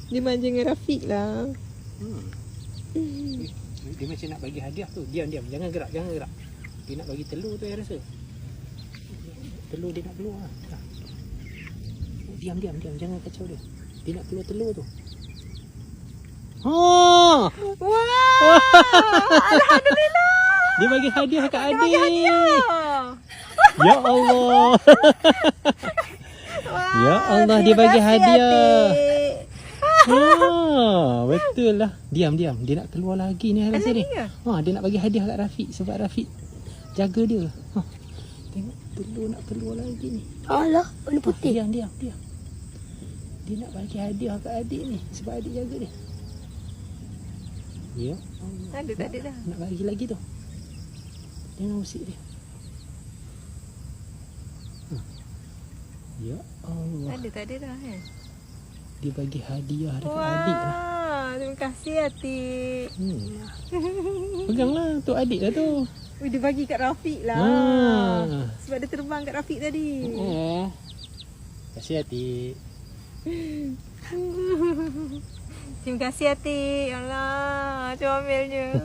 Dia manja dengan Rafiq lah. Dia macam nak bagi hadiah tu. Diam. Jangan gerak. Dia nak bagi telur tu, saya rasa. Telur dia nak keluar. Diam. Jangan kacau dia. Dia nak keluar telur tu. Wah! Alhamdulillah. Dia bagi hadiah kat adik. Dia bagi hadiah. Ya Allah. Ya Allah, dia bagi hadiah. Betul lah. Diam. Dia nak keluar lagi ni rasa ni. Dia nak bagi hadiah kat Rafiq sebab Rafiq jaga dia. Tengok telur nak keluar lagi ni. Alah, warna putih. Diam. Dia nak bagi hadiah kat adik ni sebab adik jaga dia. Ya. Ada tak ada dah. Nak bagi lagi tu. Jangan usik dia. Ya Allah. Ada tak ada dah kan? Dia bagi hadiah dekat adik lah. Terima kasih Atik. Peganglah tu adik lah tu. Dia bagi kat Rafiq lah. Sebab dia terbang kat Rafiq tadi. Terima kasih adik. Terima kasih Atik. Ya Allah, comelnya.